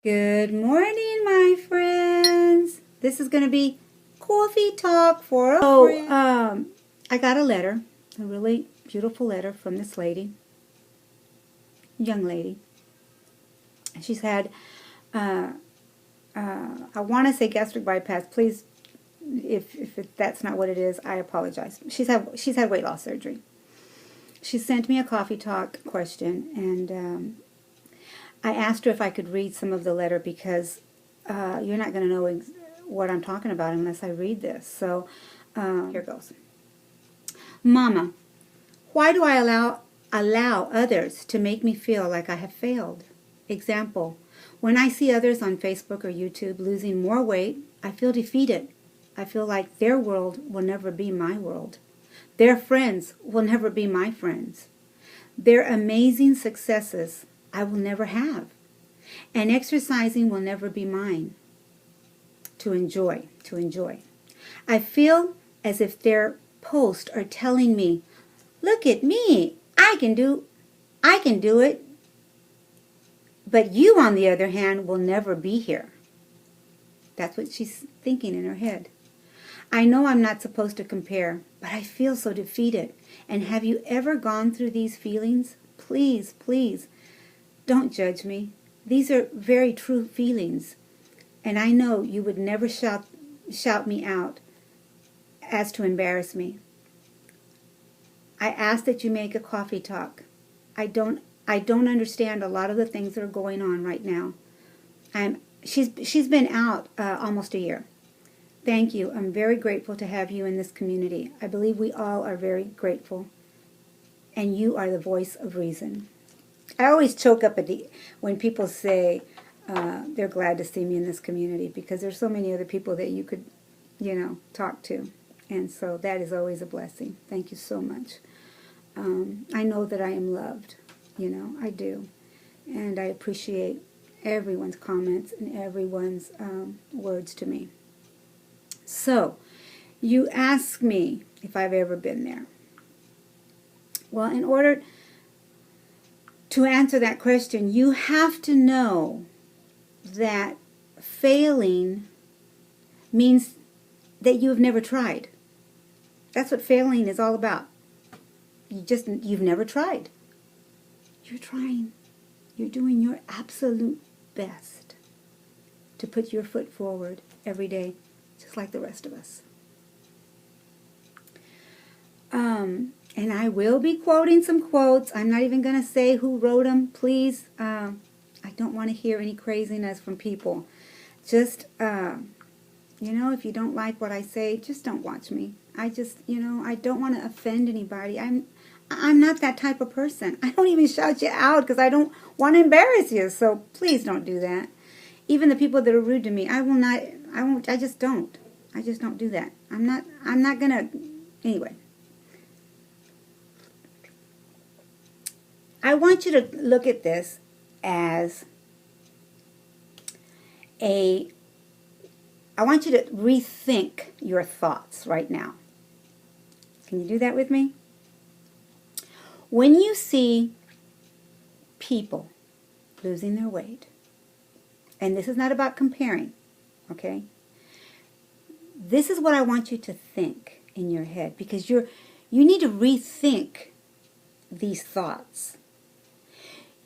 Good morning, my friends. This is going to be coffee talk for a friend. I got a letter, a really beautiful letter from this lady, young lady. She's had, I want to say gastric bypass. Please, if that's not what it is, I apologize. She's had weight loss surgery. She sent me a coffee talk question, and I asked her if I could read some of the letter because you're not going to know what I'm talking about unless I read this. So here goes. Mama, why do I allow others to make me feel like I have failed? Example, when I see others on Facebook or YouTube losing more weight, I feel defeated. I feel like their world will never be my world. Their friends will never be my friends. Their amazing successes I will never have. And exercising will never be mine to enjoy. I feel as if their posts are telling me, look at me, I can do it. But you, on the other hand, will never be here. That's what she's thinking in her head. I know I'm not supposed to compare, but I feel so defeated. And have you ever gone through these feelings? Please, please, don't judge me. These are very true feelings. And I know you would never shout me out as to embarrass me. I ask that you make a coffee talk. I don't understand a lot of the things that are going on right now. She's been out almost a year. Thank you. I'm very grateful to have you in this community. I believe we all are very grateful. And you are the voice of reason. I always choke up when people say they're glad to see me in this community because there's so many other people that you could, talk to. And so that is always a blessing. Thank you so much. I know that I am loved. I do. And I appreciate everyone's comments and everyone's words to me. So, you ask me if I've ever been there. Well, in order to answer that question, you have to know that failing means that you have never tried. That's what failing is all about. You've never tried. You're trying. You're doing your absolute best to put your foot forward every day, just like the rest of us. And I will be quoting some quotes. I'm not even going to say who wrote them. Please, I don't want to hear any craziness from people. Just, if you don't like what I say, just don't watch me. I don't want to offend anybody. I'm not that type of person. I don't even shout you out because I don't want to embarrass you. So please don't do that. Even the people that are rude to me, I just don't do that. I'm not going to, anyway. I want you to look at this as I want you to rethink your thoughts right now. Can you do that with me? When you see people losing their weight, and this is not about comparing, okay? This is what I want you to think in your head because you need to rethink these thoughts.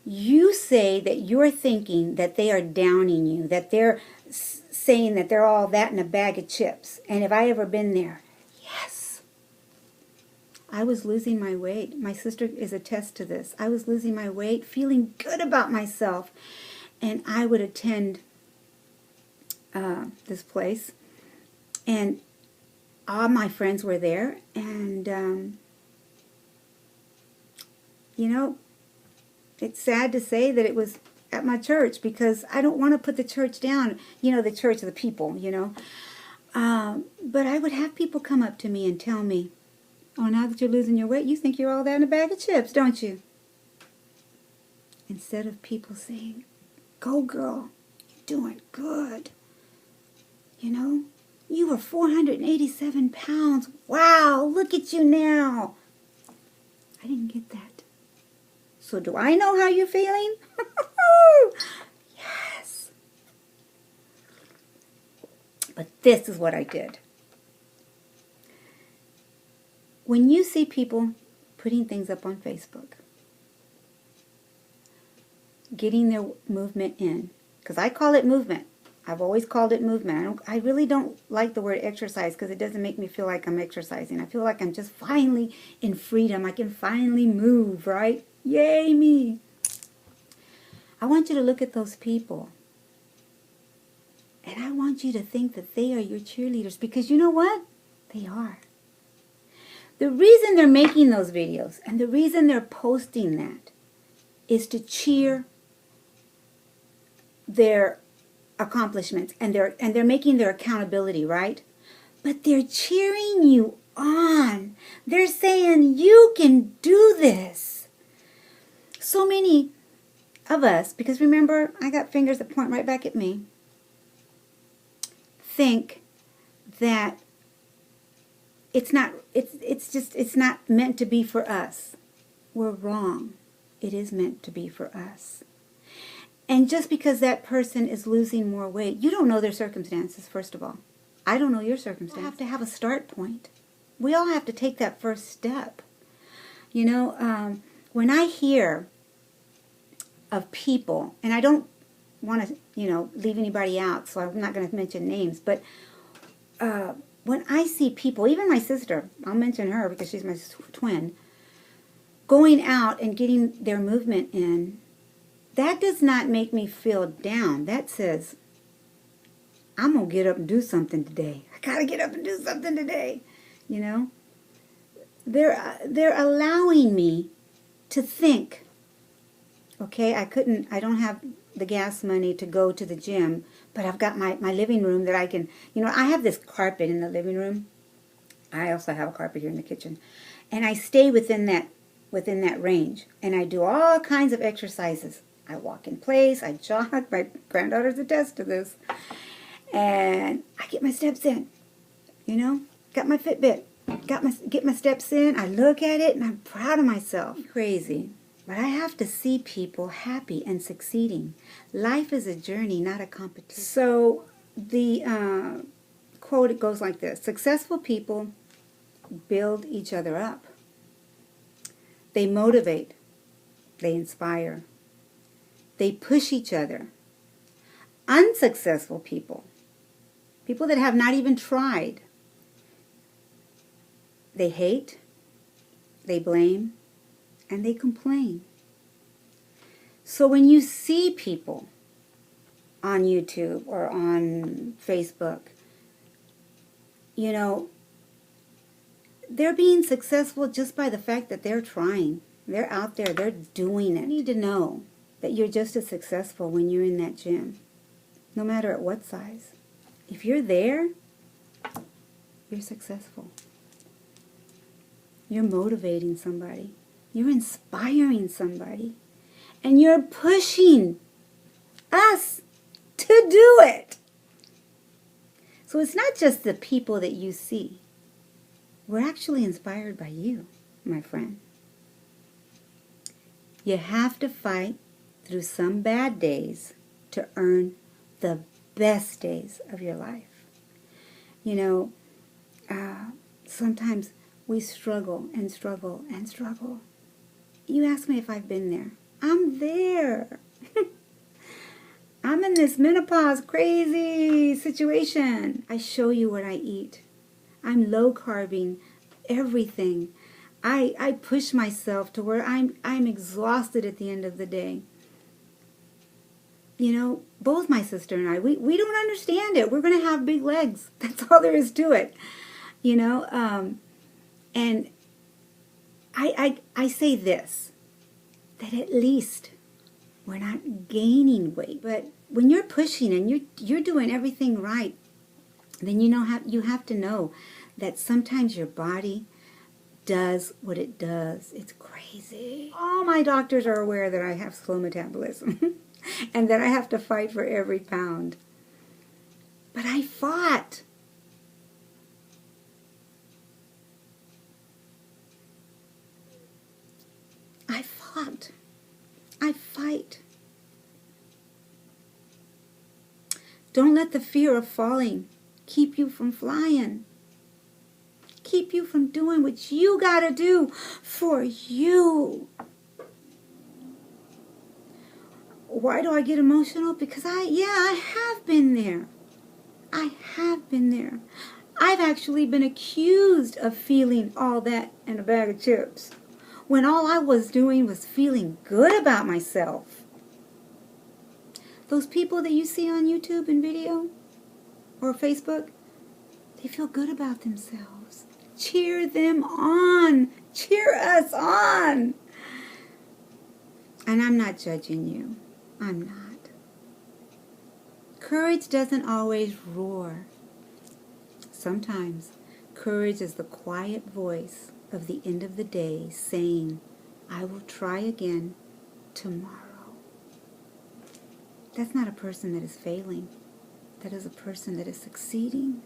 You say that you're thinking that they are downing you, that they're saying that they're all that in a bag of chips. And have I ever been there? Yes. I was losing my weight. My sister is a test to this. I was losing my weight, feeling good about myself. And I would attend this place. And all my friends were there. And, it's sad to say that it was at my church because I don't want to put the church down, the church of the people, But I would have people come up to me and tell me, oh, now that you're losing your weight, you think you're all that in a bag of chips, don't you? Instead of people saying, go girl, you're doing good. You were 487 pounds. Wow, look at you now. I didn't get that. So do I know how you're feeling? Yes. But this is what I did. When you see people putting things up on Facebook, getting their movement in, because I call it movement. I've always called it movement. I really don't like the word exercise because it doesn't make me feel like I'm exercising. I feel like I'm just finally in freedom. I can finally move, right? Yay, me. I want you to look at those people. And I want you to think that they are your cheerleaders because you know what? They are. The reason they're making those videos and the reason they're posting that is to cheer their accomplishments and they're making their accountability, right? But they're cheering you on. They're saying you can do this. So many of us, because remember, I got fingers that point right back at me, think that it's not meant to be for us. We're wrong. It is meant to be for us. And just because that person is losing more weight, you don't know their circumstances, first of all. I don't know your circumstances. We have to have a start point. We all have to take that first step. You know, when I hear of people, and I don't want to, leave anybody out, so I'm not going to mention names, but when I see people, even my sister, I'll mention her because she's my twin, going out and getting their movement in, that does not make me feel down. That says, I'm going to get up and do something today. I got to get up and do something today. They're allowing me to think. Okay, I don't have the gas money to go to the gym, but I've got my living room that I can, I have this carpet in the living room. I also have a carpet here in the kitchen. And I stay within that range. And I do all kinds of exercises. I walk in place, I jog, my granddaughters attest to this, and I get my steps in, got my Fitbit, get my steps in, I look at it, and I'm proud of myself. Crazy, but I have to see people happy and succeeding. Life is a journey, not a competition. So the quote, it goes like this: successful people build each other up. They motivate, they inspire. They push each other. Unsuccessful people that have not even tried, they hate, they blame, and they complain. So when you see people on YouTube or on Facebook, they're being successful just by the fact that they're trying. They're out there, they're doing it. You need to know that you're just as successful when you're in that gym, no matter at what size. If you're there, you're successful. You're motivating somebody. You're inspiring somebody. And you're pushing us to do it. So it's not just the people that you see. We're actually inspired by you, my friend. You have to fight through some bad days to earn the best days of your life. Sometimes we struggle and struggle and struggle. You ask me if I've been there. I'm there. I'm in this menopause crazy situation. I show you what I eat. I'm low carbing everything. I push myself to where I'm exhausted at the end of the day. Both my sister and I, we don't understand it. We're going to have big legs. That's all there is to it. And I say this, that at least we're not gaining weight. But when you're pushing and you're doing everything right, then you have to know that sometimes your body does what it does. It's crazy. All my doctors are aware that I have slow metabolism and that I have to fight for every pound. But I fought. I fight. Don't let the fear of falling keep you from flying. Keep you from doing what you gotta do for you. Why do I get emotional? Because I have been there. I have been there. I've actually been accused of feeling all that in a bag of chips, when all I was doing was feeling good about myself. Those people that you see on YouTube and video or Facebook, they feel good about themselves. Cheer them on. Cheer us on. And I'm not judging you. I'm not. Courage doesn't always roar. Sometimes courage is the quiet voice of the end of the day saying, I will try again tomorrow. That's not a person that is failing. That is a person that is succeeding.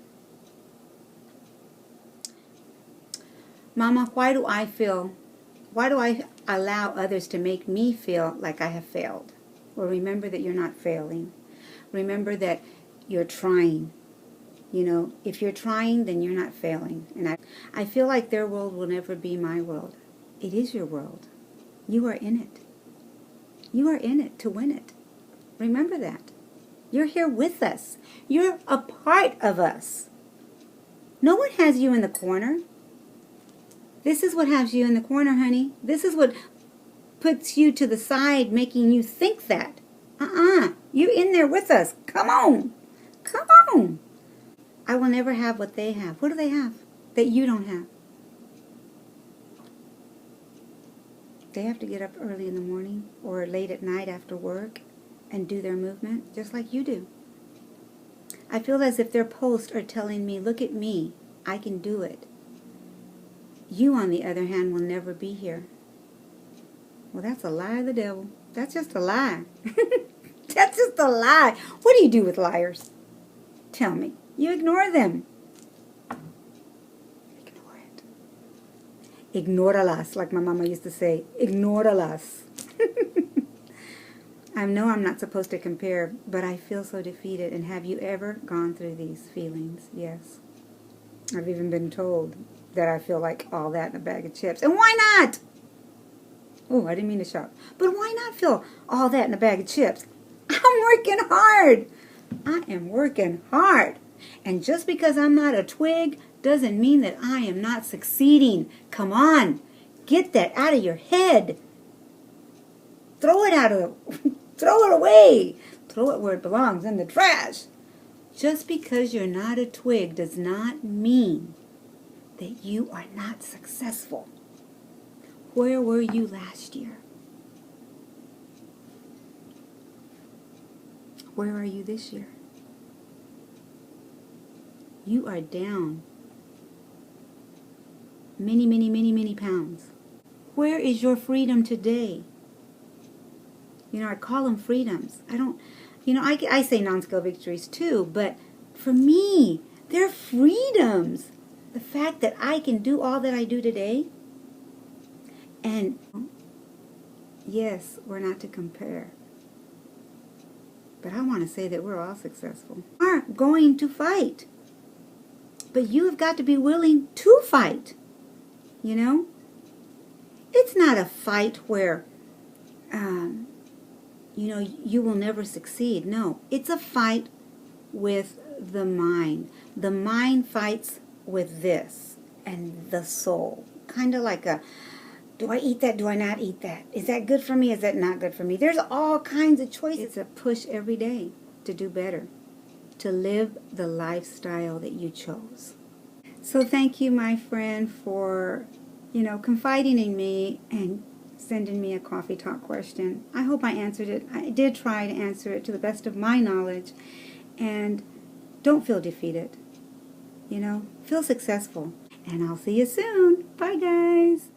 Mama, why do I allow others to make me feel like I have failed? Well, remember that you're not failing. Remember that you're trying. You know, if you're trying, then you're not failing. And I feel like their world will never be my world. It is your world. You are in it. You are in it to win it. Remember that. You're here with us. You're a part of us. No one has you in the corner. This is what has you in the corner, honey. This is what puts you to the side, making you think that. You're in there with us. Come on. Come on. I will never have what they have. What do they have that you don't have? They have to get up early in the morning or late at night after work and do their movement just like you do. I feel as if their posts are telling me, look at me, I can do it. You, on the other hand, will never be here. Well, that's a lie of the devil. That's just a lie. That's just a lie. What do you do with liars? Tell me. You ignore them. Ignore it. Ignoralas, like my mama used to say. Ignoralas. I know I'm not supposed to compare, but I feel so defeated. And have you ever gone through these feelings? Yes. I've even been told that I feel like all that in a bag of chips. And why not? Oh, I didn't mean to shout. But why not feel all that in a bag of chips? I'm working hard. I am working hard. And just because I'm not a twig doesn't mean that I am not succeeding. Come on. Get that out of your head. Throw it away. Throw it where it belongs, in the trash. Just because you're not a twig does not mean that you are not successful. Where were you last year? Where are you this year? You are down many, many, many, many pounds. Where is your freedom today? You know, I call them freedoms. I say non-scale victories too, but for me, they're freedoms. The fact that I can do all that I do today. And yes, we're not to compare. But I want to say that we're all successful. We are going to fight. But you have got to be willing to fight. You know? It's not a fight where, you will never succeed. No, it's a fight with the mind. The mind fights with this and the soul. Kind of like do I eat that? Do I not eat that? Is that good for me? Is that not good for me? There's all kinds of choices. It's a push every day to do better, to live the lifestyle that you chose. So thank you, my friend, for, confiding in me and sending me a coffee talk question. I hope I answered it. I did try to answer it to the best of my knowledge. And don't feel defeated. Feel successful. And I'll see you soon. Bye, guys.